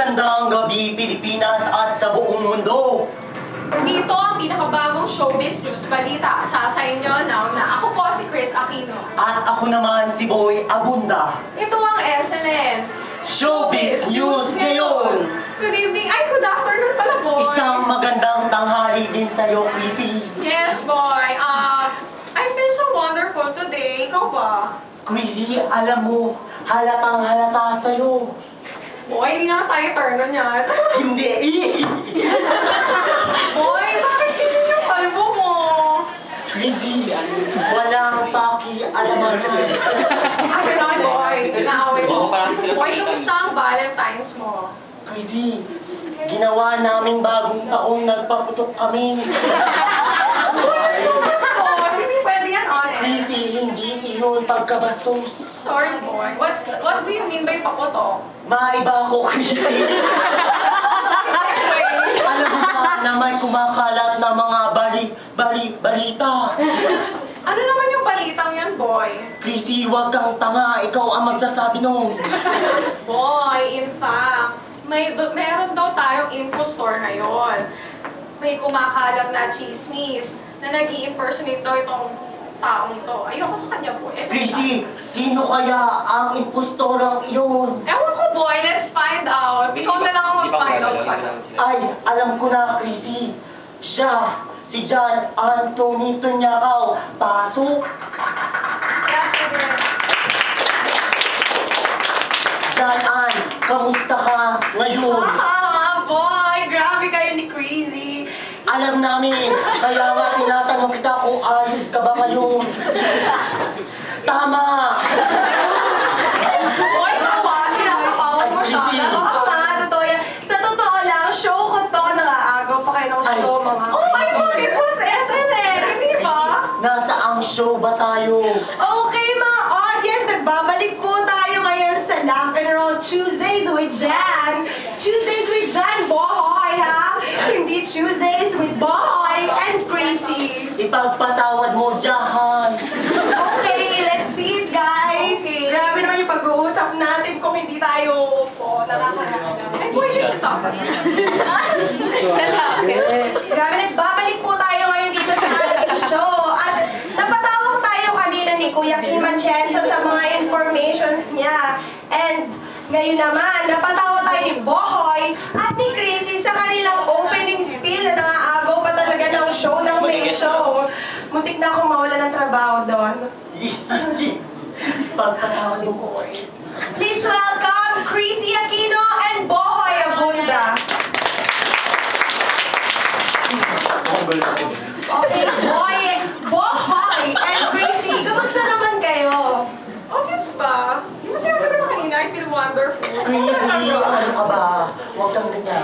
Magandang gabi, Pilipinas at sa buong mundo. Dito ang pinakabagong showbiz news balita sa inyo now na ako po si Chris Aquino. At ako naman si Boy Abunda. Ito ang SNN. Showbiz News ngayon! Good evening. Ay, good afternoon pala, boy. Isang magandang tanghali din sa'yo, Chrissy. Yes, boy. I feel so wonderful today. Ikaw ba? Chrissy, alam mo, halatang halata sa'yo. Boy, hindi na tayo turno niyan. Hindi! Boy, bakit hindi yung kalbo mo? Chrissy, walang paki-alaman. Ay, naman, boy. Naaway mo. Boy, kumusta ang Valentine's mo? Chrissy, ginawa naming bagong taong nagpaputok kami. Boy, hindi pwede yan, honest. Chrissy, hindi yun pagkabastos. Sorry, boy. What do you mean by paputok? Maiba ako, Chrissy. Alam mo ba na may kumakalat na mga balita? Ano naman yung balitang yan, boy? Chrissy, huwag kang tanga. Ikaw ang magsasabi nun. Boy, in fact, meron daw tayong info store ngayon. May kumakalat na chismis na nag-i-impersonate daw itong taong ito. Ayoko sa kanya, boy. Chrissy, sino kaya ang impostorang iyon? Ewan ko, boy. Let's find out. Ikaw na lang ang mag-find out. Ay, alam ko na, Chrissy. Siya, si John Anthony Tunyakaw. Pasok. John Ann, kamusta ka ngayon? Boy, grabe kayo ni Crazy. Alam namin, kaya nga tinatanong kita kung ayos ka ba ngayon. Tama! Boy, pinapapawag mo siya. Ay, Totoo yan. Sa totoo lang, show ko to, nakaagaw pa kayo ng Ay. show, mga... Oh my God, it was SNL, hindi ba? Nasa ang show ba tayo? Okay, mga audience, nagbabalik po tayo ngayon sa Lock and Roll Tuesdays with Jan. Tuesdays with Jan, boy, ha? Hindi Tuesdays with Boy and Crazy. Ipagpatawad mo, Jahan. Okay, let's see it, guys. Okay. Grabe naman yung pag-uusap natin kung hindi tayo po nakakaraan. Ay, boy, yun ito. Grabe, nagbabalik po tayo ngayon dito sa ating show. At napatawag tayo kanina ni Kuya Kim Atienzo sa mga informations niya. And ngayon naman, napatawag tayo ni Bohoy at ni Crazy sa kanilang opening spiel na nakaagaw pa talaga ng show ng main show. Muntik na akong mawala ng trabaho doon. Ipagpatawad mo ko Please welcome Crazy Aquino and Bohoy Abunda. Okay, Bohoy and Crazy, kamusta naman kayo? Okay ba? Di ba sinabi ko na kanina, I feel wonderful. Chrissy, ano ka ba? Huwag kang ganyan.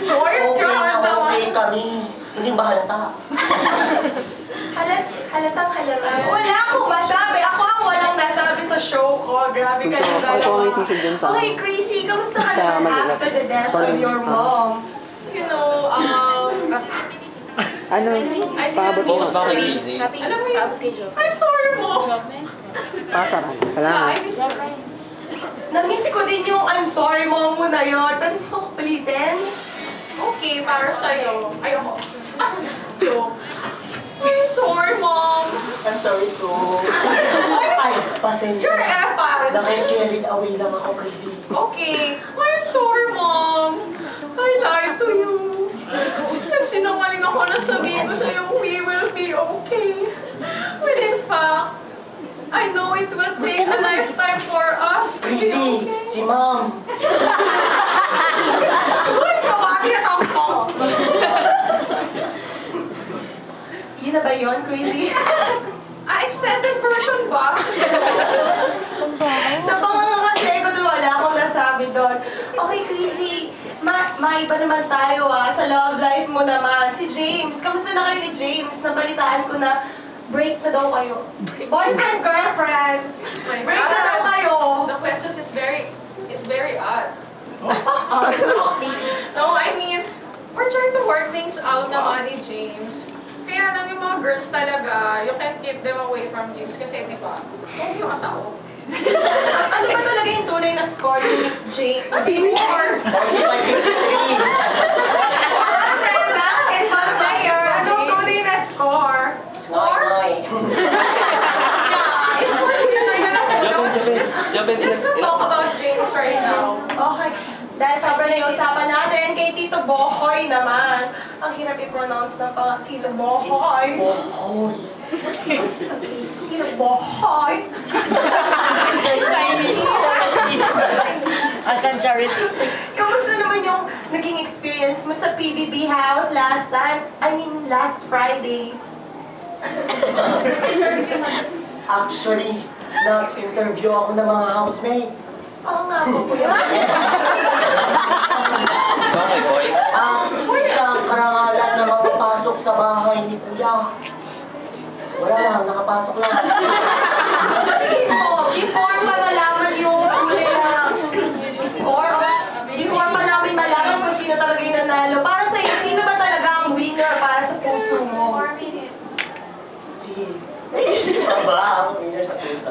Sure, Okay na sure, okay kami. Hindi ba halata? Halatang halata. Wala akong masabi. Ako ang walang nasabi sa show ko. Grabe ka yung dalawa. Okay, Crazy, kamusta ka naman after the death of your mom? You know, Ano? Paabot mo. Alam mo yun? I'm sorry mo. Pasara. Salamat. Namiss ko din yung I'm sorry mo muna yun. Pero gusto ko ulitin. Okay, para sa'yo. Ayoko. Joke. I'm sorry, Mom. I'm sorry to. Ay, pasensya. You're effort. Nakikirit away lang ako, Chrissy. Okay. I'm sorry, Mom. I lied to you. Nagsinungaling ako na sabihin ko sa'yo, we will be okay. But in fact, I know it will take a lifetime for us to be Chrissy, okay. si Ma'am. Uy, kawagi na ako. Yun na ba yun, Crazy? Extended version ba? Sa pangangakasay ko doon, wala akong nasabi doon. Okay, Crazy, maiba naman tayo sa love life mo naman. Si James, kamusta na kayo ni James? Nabalitaan ko na break na daw kayo. Boyfriend, girlfriend. Break na daw kayo. The question is very odd. No, I mean, we're trying to work things out naman ni James. Kaya lang yung mga girls talaga, you can't keep them away from James kasi di ba? Huwag yung asawa. Ano ba talaga yung tunay na score ni Miss Jake. Before. 45-53. Anong tunay na score? Noy. Let's talk about James right now. Okay. Dahil sobrang na yung usapan natin kay Tito Bohoy naman. Ang hirap i-pronounce ng pang Tito Bohoy. Oh, Tito Bohoy. Asan charity? Kamusta naman yung naging experience mo sa PBB house last time? Last Friday. Actually, nag-interview ako ng mga housemate. Oo nga po, kuya. Okay, boy. Isang karangalan na mapapasok sa bahay ni Kuya. Wala lang, nakapasok lang. Before pa malaman yung huli lang. Before pa namin malaman kung sino talaga yung nanalo. Para sa'yo, sino ba talaga ang winner para sa puso mo? Aba, ako winner sa puso.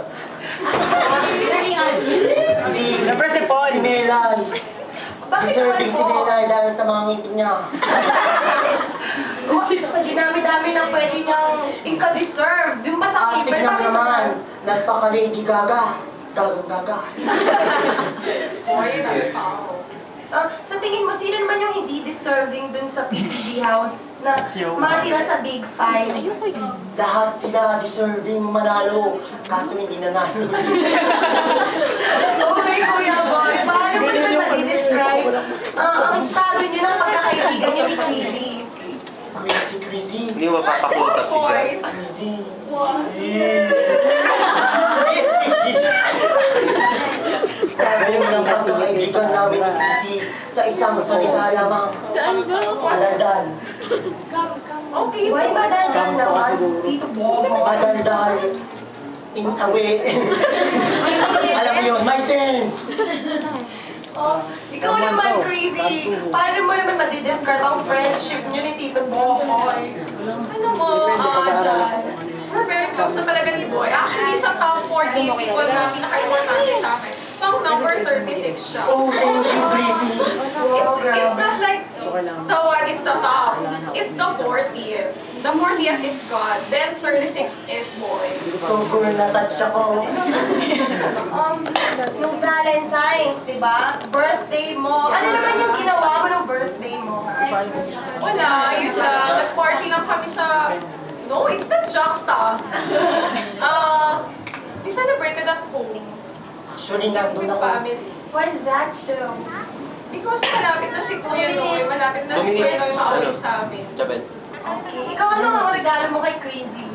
Siyempre si Paul. Si Melay. Bakit Deserving si naman po? Melay dahil sa mga ngipin niya. Sa dinami-dami na pwede niyang ika-deserve. Yung ba sa Astig keeper? lang naman. Nagpaka-Lady Gaga. Gaga. Sa tingin mo, sino naman yung hindi deserving dun sa PBB house na matira sa Big Five? Lahat sila deserving manalo. Kaso hindi nanalo. Okay, Kuya Boy. Paano mo naman mag-describe ang estado niyo ng pagkakaibigan niyo ni Chrissy? Crazy. Hindi mo mapapakutas si Jan. Crazy. Sabi mo ng pagkakaibigan namin ni Chrissy sa isang salita lamang. Madaldal. Okay, why madaldal naman? Dito Bobo. Madaldal. In a way. Alam mo yun, my sense. Oh, ikaw naman, Crazy. Paano mo naman madidescribe ang friendship niyo ni Tito Boboy? Ano mo, Jan, we're very close na talaga ni Boy. Actually, sa top 40 people na pinaka-importante sa akin, pang number 36 siya. Oh, thank you, Crazy. It's not like the one is the top. It's the 40th. The 40th is God. Then 36th is Boy. So, girl, na-touch ako. Yung Valentine's, di ba? Birthday mo. Ano naman yung ginawa mo ng birthday mo? Wala, yun lang. Nag-party lang kami sa... No, it's the Jakarta. We celebrated at home. Actually, With nandun ako. family. What is that show? Because malapit na si Kuya Noy, malapit na si Kuya Noy makauwi sa amin. Jabel. Okay. Ikaw ano ang regalo mo kay Crazy?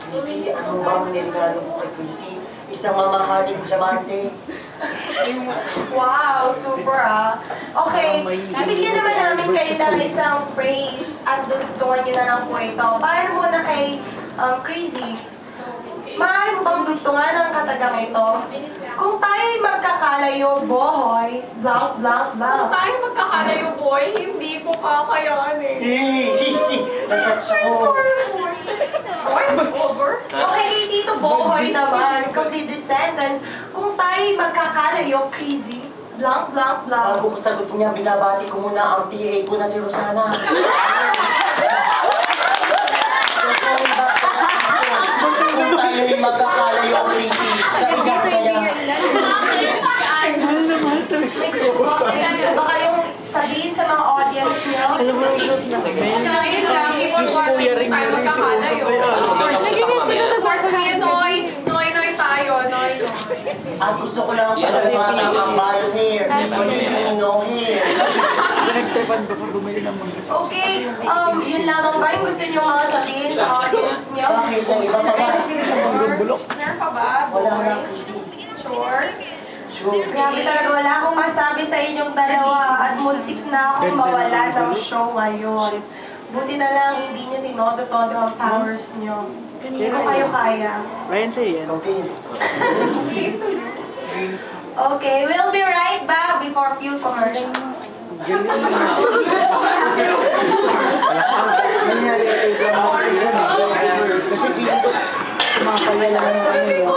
Crazy, ano ba ang niregalo mo kay Crazy? Isang mamahaling diamante. Wow, super ah. Okay, bibigyan naman namin kayo ng isang phrase at gustuhan nyo na lang po ito. Paano muna kay Crazy? Maaari mo bang gustuhan ang katagang ito? Kung tayo'y magkakalayo, bohoy, blank, blank, Kung blank. tayo magkakalayo, boy, hindi ko kakayanin. Na-touch ako. Boy, over? Okay, dito bohoy naman, kasi descendant, kung tayo'y magkakalayo, Crazy, blank, blank, blank. Bago ko sagutin niya, binabati ko muna ang PA ko na si Rosana. Kung tayo'y magkakalayo, Crazy, kaibigan kaya. Baka yung sabihin sa mga audience nyo. Ngayon lang, keep on watching kung tayo magkakalayo. Of course, Kuya Noy, Noy tayo, Noy. At gusto ko lang pasalamatan ang bio hair. Hindi no hair. Okay, yun lamang ba yung gusto nyo mga sabihin sa audience nyo? Bakit na iba pa ba? Meron pa ba? Wala na. Sure? Sure. Grabe talaga, wala akong masabi sa inyong dalawa at muntik na akong mawala ng show ngayon. Buti na lang hindi nyo tinodo-todo ang powers nyo. Hindi ko kayo kaya. Ryan sa'yo yan. Okay. Okay, we'll be right back before few commercials. Nangyari kay Grandma. Kasi dito, kumakain lang ng ano yun.